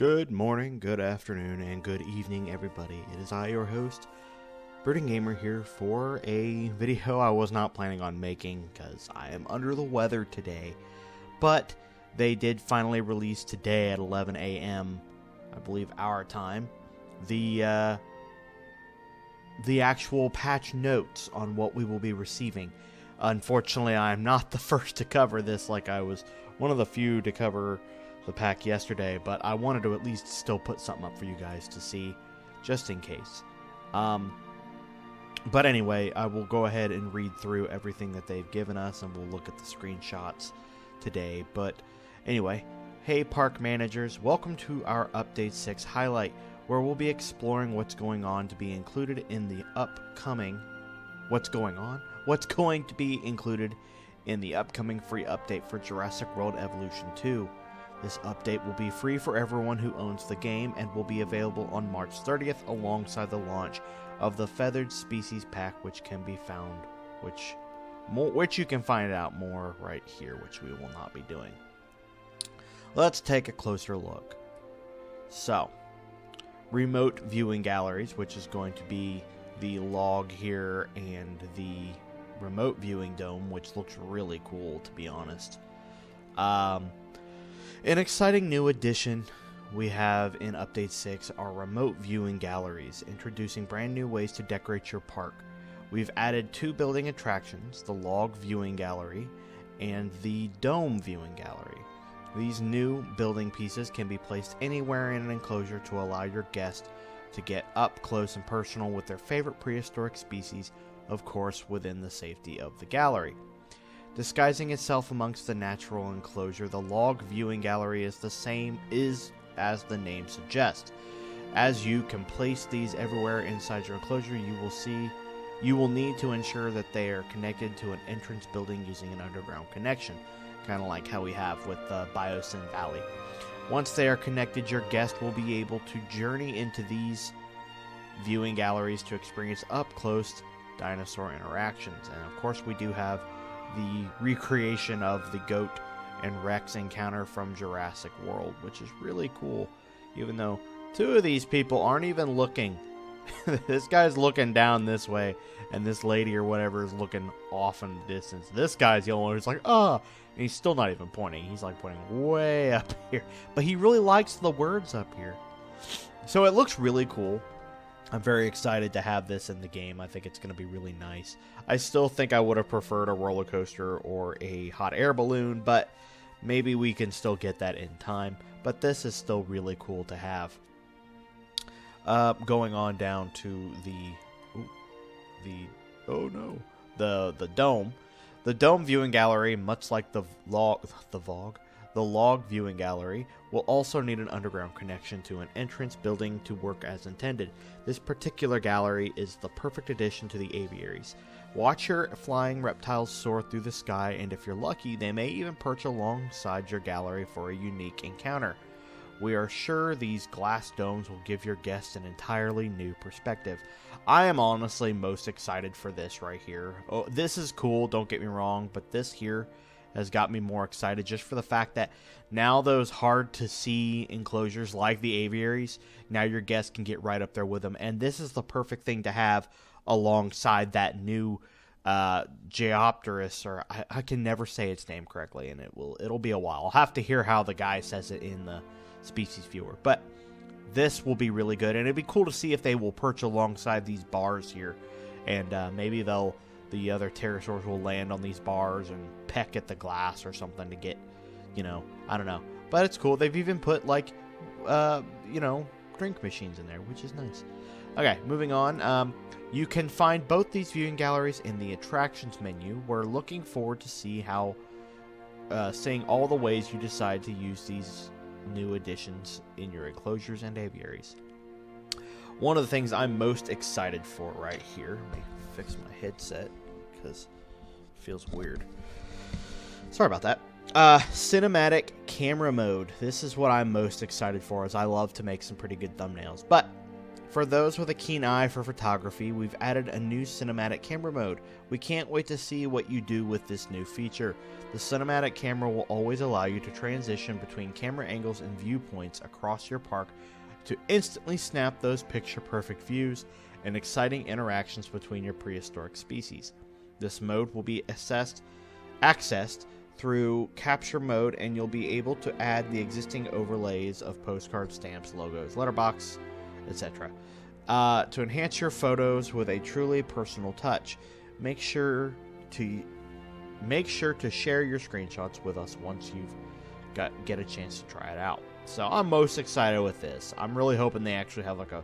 Good morning, good afternoon, and good evening, everybody. It is I, your host, Birding Gamer, here for a video I was not planning on making because I am under the weather today. But they did finally release today at 11 a.m., I believe our time, the actual patch notes on what we will be receiving. Unfortunately, I am not the first to cover this, like I was one of the few to cover the pack yesterday, but I wanted to at least still put something up for you guys to see, just in case. But anyway, I will go ahead and read through everything that they've given us, and we'll look at the screenshots today. But anyway, hey park managers, welcome to our Update 6 highlight, where we'll be exploring what's going to be included in the upcoming free update for Jurassic World Evolution 2. This update will be free for everyone who owns the game and will be available on March 30th alongside the launch of the Feathered Species Pack, which you can find out more right here, which we will not be doing. Let's take a closer look. So, remote viewing galleries, which is going to be the log here and the remote viewing dome, which looks really cool, to be honest. An exciting new addition we have in Update 6 are remote viewing galleries, introducing brand new ways to decorate your park. We've added 2 building attractions, the log viewing gallery and the dome viewing gallery. These new building pieces can be placed anywhere in an enclosure to allow your guests to get up close and personal with their favorite prehistoric species, of course within the safety of the gallery. Disguising itself amongst the natural enclosure, the log viewing gallery is as the name suggests. As you can place these everywhere inside your enclosure, you will need to ensure that they are connected to an entrance building using an underground connection, kind of like how we have with Biosyn Valley. Once they are connected, your guest will be able to journey into these viewing galleries to experience up-close dinosaur interactions. And of course, we do have the recreation of the goat and Rex encounter from Jurassic World, which is really cool, even though 2 of these people aren't even looking. This guy's looking down this way, and this lady or whatever is looking off in the distance. This guy's the only one who's like, and he's still not even pointing. He's like pointing way up here, but he really likes the words up here. So it looks really cool. I'm very excited to have this in the game. I think it's going to be really nice. I still think I would have preferred a roller coaster or a hot air balloon, but maybe we can still get that in time. But this is still really cool to have. Going on down to the dome. The dome viewing gallery, much like the log viewing gallery, will also need an underground connection to an entrance building to work as intended. This particular gallery is the perfect addition to the aviaries. Watch your flying reptiles soar through the sky, and if you're lucky, they may even perch alongside your gallery for a unique encounter. We are sure these glass domes will give your guests an entirely new perspective. I am honestly most excited for this right here. Oh, this is cool, don't get me wrong, but this here has got me more excited just for the fact that now those hard-to-see enclosures like the aviaries, now your guests can get right up there with them. And this is the perfect thing to have alongside that new Geopterus, or I can never say its name correctly, and it'll be a while. I'll have to hear how the guy says it in the species viewer. But this will be really good, and it'd be cool to see if they will perch alongside these bars here, and maybe the other pterosaurs will land on these bars and peck at the glass or something to get, I don't know. But it's cool. They've even put, drink machines in there, which is nice. Okay, moving on. You can find both these viewing galleries in the attractions menu. We're looking forward to seeing all the ways you decide to use these new additions in your enclosures and aviaries. One of the things I'm most excited for right here, let me fix my headset because it feels weird. Sorry about that. Cinematic camera mode. This is what I'm most excited for, as I love to make some pretty good thumbnails. But For those with a keen eye for photography, we've added a new cinematic camera mode. We can't wait to see what you do with this new feature. The cinematic camera will always allow you to transition between camera angles and viewpoints across your park to instantly snap those picture-perfect views and exciting interactions between your prehistoric species. This mode will be accessed through capture mode, and you'll be able to add the existing overlays of postcard stamps, logos, letterbox, etc. To enhance your photos with a truly personal touch. Make sure to share your screenshots with us once you've get a chance to try it out. So I'm most excited with this. I'm really hoping they actually have like a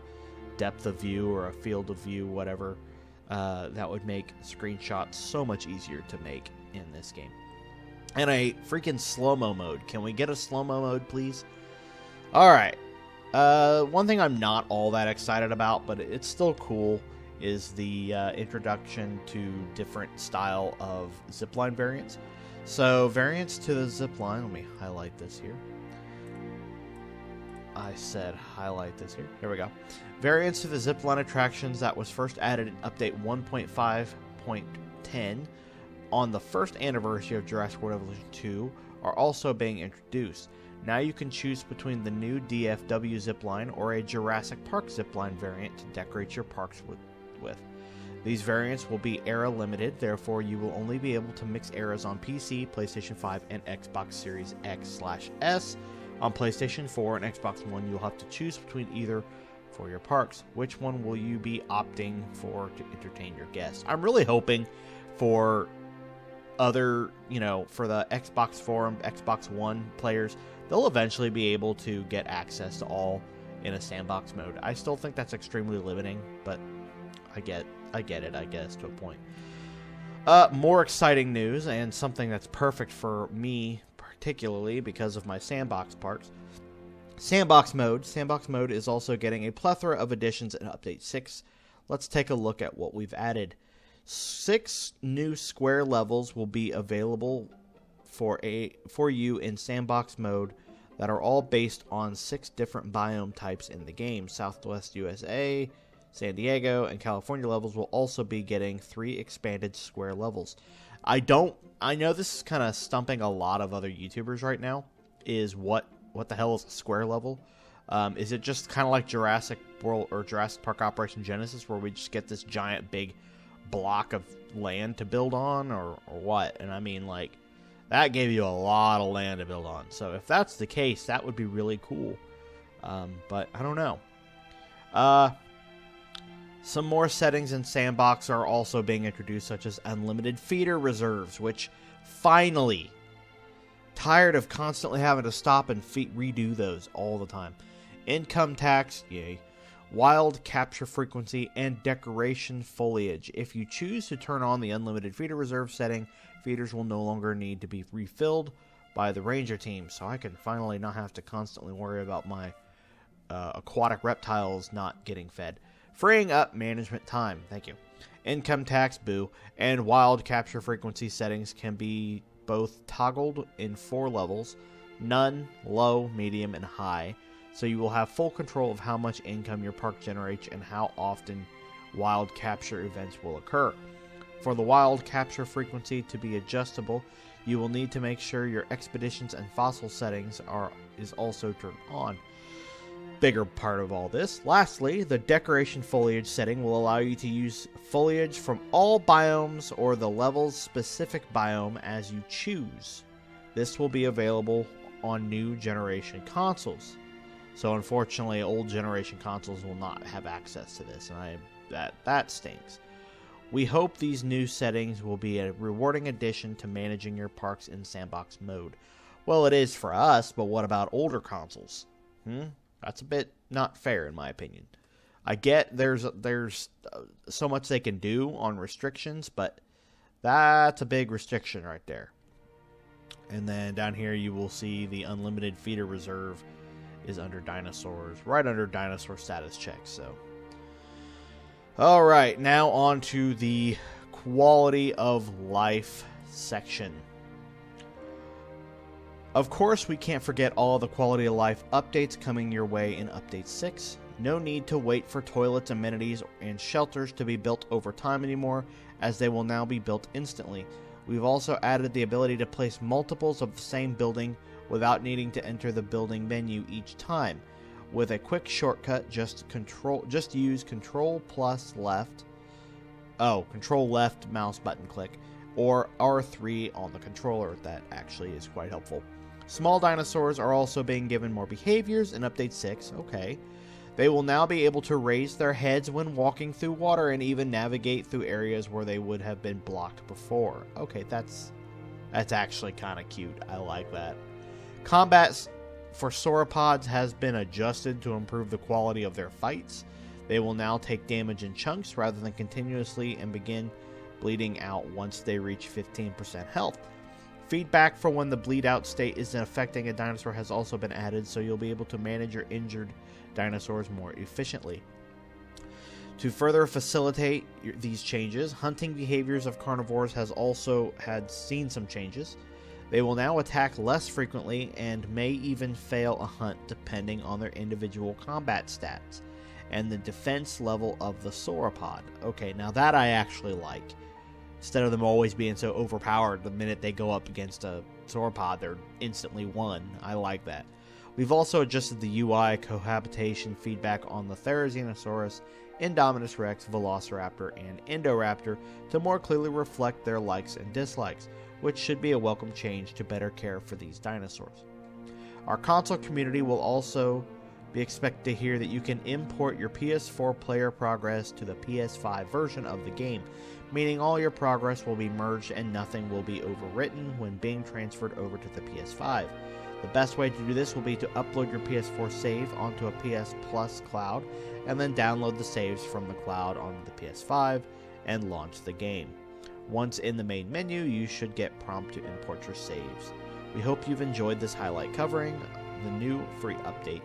depth of view or a field of view, whatever. That would make screenshots so much easier to make in this game. And a freaking slow-mo mode. Can we get a slow-mo mode, please? Alright. One thing I'm not all that excited about, but it's still cool, is the introduction to different style of zipline variants. So, variants to the zipline, let me highlight this here. I said highlight this here. There we go. Variants to the zipline attractions that was first added in update 1.5.10 on the first anniversary of Jurassic World Evolution 2 are also being introduced. Now you can choose between the new DFW zipline or a Jurassic Park zipline variant to decorate your parks with. These variants will be era limited, therefore you will only be able to mix eras on PC, PlayStation 5, and Xbox Series X/S. On PlayStation 4 and Xbox One, you'll have to choose between either for your parks. Which one will you be opting for to entertain your guests? I'm really hoping for other, for the Xbox 4 and Xbox One players, they'll eventually be able to get access to all in a sandbox mode. I still think that's extremely limiting, but I get it, I guess, to a point. More exciting news, and something that's perfect for me, particularly because of my sandbox parts. Sandbox mode. Sandbox mode is also getting a plethora of additions in Update 6. Let's take a look at what we've added. 6 new square levels will be available for you in sandbox mode that are all based on 6 different biome types in the game. Southwest USA, San Diego, and California levels will also be getting 3 expanded square levels. I know this is kind of stumping a lot of other YouTubers right now, is what the hell is a square level? Is it just kind of like Jurassic World or Jurassic Park Operation Genesis, where we just get this giant big block of land to build on, or what? And I mean, like, that gave you a lot of land to build on. So if that's the case, that would be really cool. But I don't know. Some more settings in Sandbox are also being introduced, such as unlimited feeder reserves, which finally, tired of constantly having to stop and redo those all the time. Income tax, yay. Wild capture frequency, and decoration foliage. If you choose to turn on the unlimited feeder reserve setting, feeders will no longer need to be refilled by the ranger team, so I can finally not have to constantly worry about my aquatic reptiles not getting fed. Freeing up management time, thank you. Income tax, boo, and wild capture frequency settings can be both toggled in 4 levels, none, low, medium, and high, so you will have full control of how much income your park generates and how often wild capture events will occur. For the wild capture frequency to be adjustable, you will need to make sure your expeditions and fossil settings is also turned on. Bigger part of all this. Lastly, the decoration foliage setting will allow you to use foliage from all biomes or the level's specific biome as you choose. This will be available on new generation consoles. So unfortunately, old generation consoles will not have access to this, and that stinks. We hope these new settings will be a rewarding addition to managing your parks in sandbox mode. Well, it is for us, but what about older consoles? That's a bit not fair, in my opinion. I get there's so much they can do on restrictions, but that's a big restriction right there. And then down here you will see the unlimited feeder reserve is under dinosaurs, right under dinosaur status checks. So, all right, now on to the quality of life section. Of course, we can't forget all the quality of life updates coming your way in Update 6. No need to wait for toilets, amenities, and shelters to be built over time anymore, as they will now be built instantly. We've also added the ability to place multiples of the same building without needing to enter the building menu each time. With a quick shortcut, just use Control left mouse button click, or R3 on the controller. That actually is quite helpful. Small dinosaurs are also being given more behaviors in Update 6. Okay. They will now be able to raise their heads when walking through water and even navigate through areas where they would have been blocked before. Okay, that's actually kind of cute. I like that. Combat for sauropods has been adjusted to improve the quality of their fights. They will now take damage in chunks rather than continuously and begin bleeding out once they reach 15% health. Feedback for when the bleed out state isn't affecting a dinosaur has also been added, so you'll be able to manage your injured dinosaurs more efficiently. To further facilitate these changes, hunting behaviors of carnivores has also seen some changes. They will now attack less frequently and may even fail a hunt depending on their individual combat stats and the defense level of the sauropod. Okay, now that I actually like. Instead of them always being so overpowered, the minute they go up against a sauropod, they're instantly won. I like that. We've also adjusted the UI cohabitation feedback on the Therizinosaurus, Indominus Rex, Velociraptor, and Indoraptor to more clearly reflect their likes and dislikes, which should be a welcome change to better care for these dinosaurs. Our console community will also be expected to hear that you can import your PS4 player progress to the PS5 version of the game, meaning all your progress will be merged and nothing will be overwritten when being transferred over to the PS5. The best way to do this will be to upload your PS4 save onto a PS Plus cloud and then download the saves from the cloud onto the PS5 and launch the game. Once in the main menu, you should get prompt to import your saves. We hope you've enjoyed this highlight covering the new free update.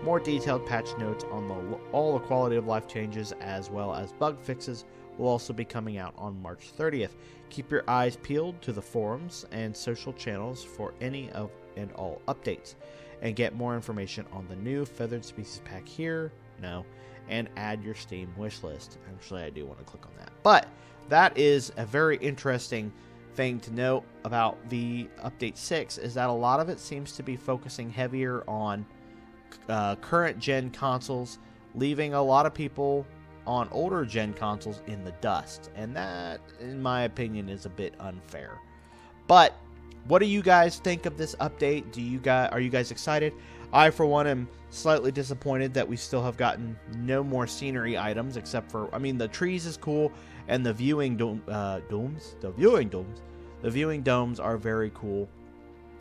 More detailed patch notes on all the quality of life changes as well as bug fixes will also be coming out on March 30th. Keep your eyes peeled to the forums and social channels for any of and all updates, and get more information on the new Feathered Species Pack here, and add your Steam wishlist. Actually, I do want to click on that. But that is a very interesting thing to note about the Update 6, is that a lot of it seems to be focusing heavier on current gen consoles, leaving a lot of people on older gen consoles in the dust, and that, in my opinion, is a bit unfair. But what do you guys think of this update? Are you guys excited? I, for one, am slightly disappointed that we still have gotten no more scenery items, except for, the trees is cool, and the viewing domes are very cool.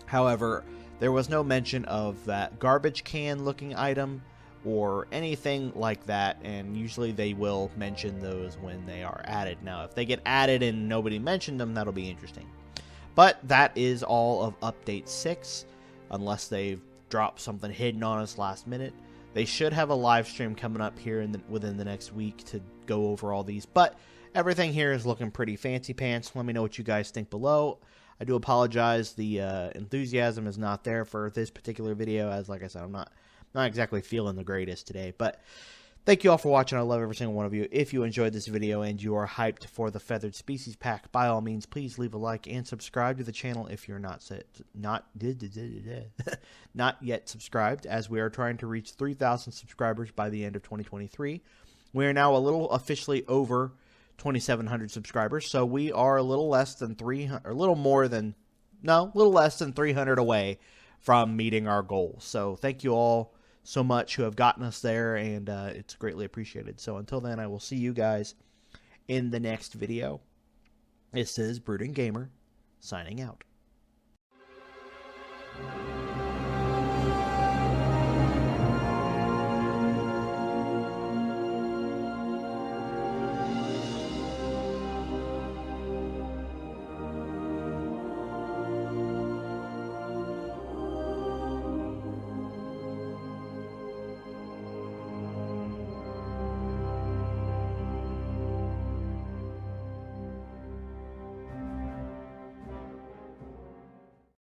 However, there was no mention of that garbage can looking item or anything like that, and usually they will mention those when they are added. Now, if they get added and nobody mentioned them, that'll be interesting. But that is all of Update 6, unless they've dropped something hidden on us last minute. They should have a live stream coming up here within the next week to go over all these, but everything here is looking pretty fancy pants. Let me know what you guys think below. I do apologize, the enthusiasm is not there for this particular video, as like I said, I'm not exactly feeling the greatest today, but thank you all for watching. I love every single one of you. If you enjoyed this video and you are hyped for the Feathered Species Pack, by all means, please leave a like and subscribe to the channel if you're not yet subscribed, as we are trying to reach 3,000 subscribers by the end of 2023. We are now a little officially over 2,700 subscribers, so we are a little less than 300 away from meeting our goal. So thank you all so much who have gotten us there, and it's greatly appreciated. So until then, I will see you guys in the next video. This is Brooding Gamer, signing out.